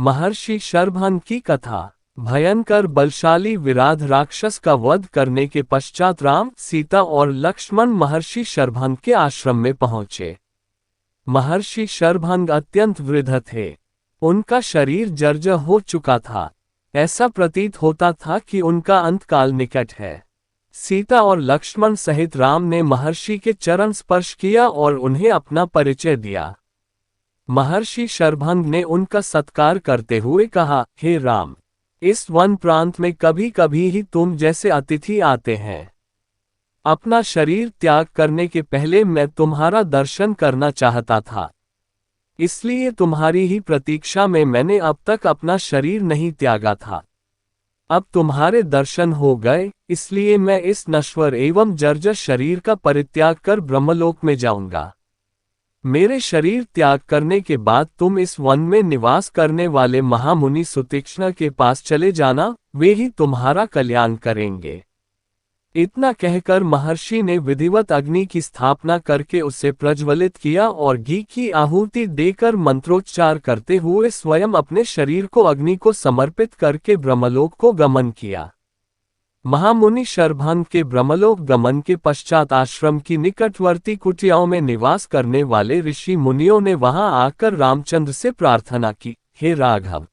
महर्षि शरभंग की कथा। भयंकर बलशाली विराध राक्षस का वध करने के पश्चात राम, सीता और लक्ष्मण महर्षि शरभंग के आश्रम में पहुंचे। महर्षि शरभंग अत्यंत वृद्ध थे। उनका शरीर जर्जर हो चुका था। ऐसा प्रतीत होता था कि उनका अंतकाल निकट है। सीता और लक्ष्मण सहित राम ने महर्षि के चरण स्पर्श किया और उन्हें अपना परिचय दिया। महर्षि शरभंग ने उनका सत्कार करते हुए कहा, हे राम, इस वन प्रांत में कभी कभी ही तुम जैसे अतिथि आते हैं। अपना शरीर त्याग करने के पहले मैं तुम्हारा दर्शन करना चाहता था, इसलिए तुम्हारी ही प्रतीक्षा में मैंने अब तक अपना शरीर नहीं त्यागा था। अब तुम्हारे दर्शन हो गए, इसलिए मैं इस नश्वर एवं जर्जर शरीर का परित्याग कर ब्रह्मलोक में जाऊंगा। मेरे शरीर त्याग करने के बाद तुम इस वन में निवास करने वाले महामुनि सुतीक्ष्ण के पास चले जाना, वे ही तुम्हारा कल्याण करेंगे। इतना कहकर महर्षि ने विधिवत अग्नि की स्थापना करके उसे प्रज्वलित किया और घी की आहुति देकर मंत्रोच्चार करते हुए स्वयं अपने शरीर को अग्नि को समर्पित करके ब्रह्मलोक को गमन किया। महामुनि शरभंग के ब्रह्मलोक गमन के पश्चात आश्रम की निकटवर्ती कुटियाओं में निवास करने वाले ऋषि मुनियों ने वहां आकर रामचंद्र से प्रार्थना की, हे राघव,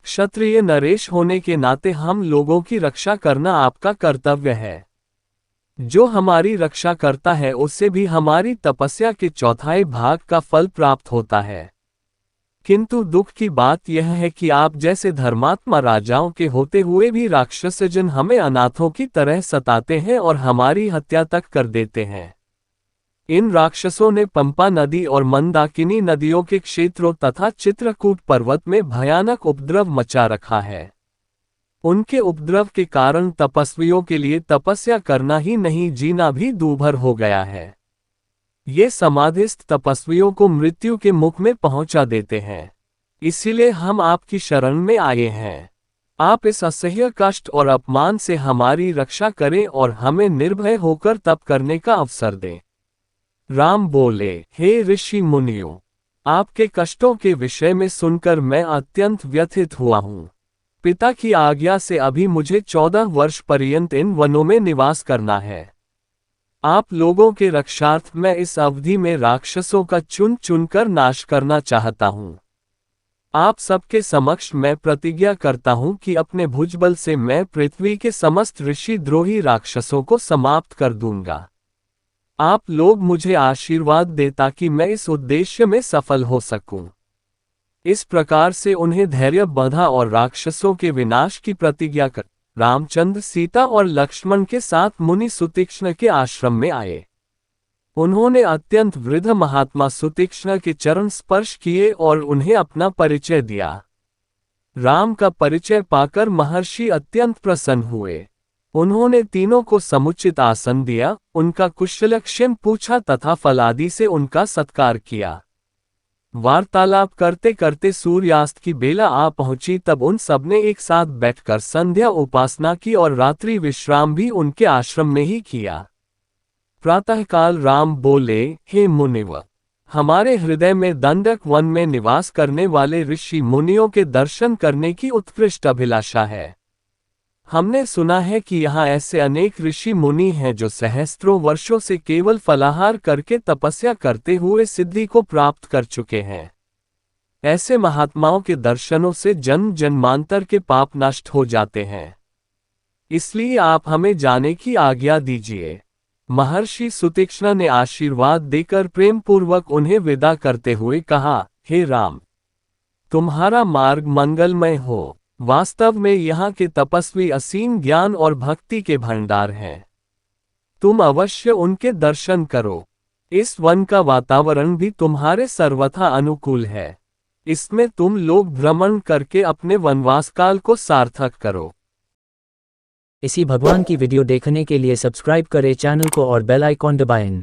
क्षत्रिय नरेश होने के नाते हम लोगों की रक्षा करना आपका कर्तव्य है। जो हमारी रक्षा करता है उससे भी हमारी तपस्या के चौथाई भाग का फल प्राप्त होता है। किंतु दुख की बात यह है कि आप जैसे धर्मात्मा राजाओं के होते हुए भी राक्षसजन हमें अनाथों की तरह सताते हैं और हमारी हत्या तक कर देते हैं। इन राक्षसों ने पंपा नदी और मंदाकिनी नदियों के क्षेत्रों तथा चित्रकूट पर्वत में भयानक उपद्रव मचा रखा है। उनके उपद्रव के कारण तपस्वियों के लिए तपस्या करना ही नहीं, जीना भी दूभर हो गया है। ये समाधिस्थ तपस्वियों को मृत्यु के मुख में पहुंचा देते हैं। इसीलिए हम आपकी शरण में आए हैं। आप इस असह्य कष्ट और अपमान से हमारी रक्षा करें और हमें निर्भय होकर तप करने का अवसर दें। राम बोले, हे ऋषि मुनियों, आपके कष्टों के विषय में सुनकर मैं अत्यंत व्यथित हुआ हूँ। पिता की आज्ञा से अभी मुझे 14 वर्ष पर्यंत इन वनों में निवास करना है। आप लोगों के रक्षार्थ मैं इस अवधि में राक्षसों का चुन चुनकर नाश करना चाहता हूँ। आप सबके समक्ष मैं प्रतिज्ञा करता हूँ कि अपने भुजबल से मैं पृथ्वी के समस्त ऋषि द्रोही राक्षसों को समाप्त कर दूंगा। आप लोग मुझे आशीर्वाद दें ताकि मैं इस उद्देश्य में सफल हो सकूं। इस प्रकार से उन्हें धैर्य बंधा और राक्षसों के विनाश की प्रतिज्ञा कर रामचंद्र, सीता और लक्ष्मण के साथ मुनि सुतीक्ष्ण के आश्रम में आए। उन्होंने अत्यंत वृद्ध महात्मा सुतीक्ष्ण के चरण स्पर्श किए और उन्हें अपना परिचय दिया। राम का परिचय पाकर महर्षि अत्यंत प्रसन्न हुए। उन्होंने तीनों को समुचित आसन दिया, उनका कुशलक्षेम पूछा तथा फल आदि से उनका सत्कार किया। वार्तालाप करते करते सूर्यास्त की बेला आ पहुंची, तब उन सबने एक साथ बैठकर संध्या उपासना की और रात्रि विश्राम भी उनके आश्रम में ही किया। प्रातःकाल राम बोले, हे मुनिव, हमारे हृदय में दंडक वन में निवास करने वाले ऋषि मुनियों के दर्शन करने की उत्कृष्ट अभिलाषा है। हमने सुना है कि यहाँ ऐसे अनेक ऋषि मुनि हैं जो सहस्त्रों वर्षों से केवल फलाहार करके तपस्या करते हुए सिद्धि को प्राप्त कर चुके हैं। ऐसे महात्माओं के दर्शनों से जन्म जन्मांतर के पाप नष्ट हो जाते हैं। इसलिए आप हमें जाने की आज्ञा दीजिए। महर्षि सुतीक्ष्ण ने आशीर्वाद देकर प्रेम पूर्वक उन्हें विदा करते हुए कहा, हे राम, तुम्हारा मार्ग मंगलमय हो। वास्तव में यहाँ के तपस्वी असीम ज्ञान और भक्ति के भंडार हैं। तुम अवश्य उनके दर्शन करो। इस वन का वातावरण भी तुम्हारे सर्वथा अनुकूल है। इसमें तुम लोग भ्रमण करके अपने वनवास काल को सार्थक करो। इसी भगवान की वीडियो देखने के लिए सब्सक्राइब करें चैनल को और बेल आइकॉन दबाएं।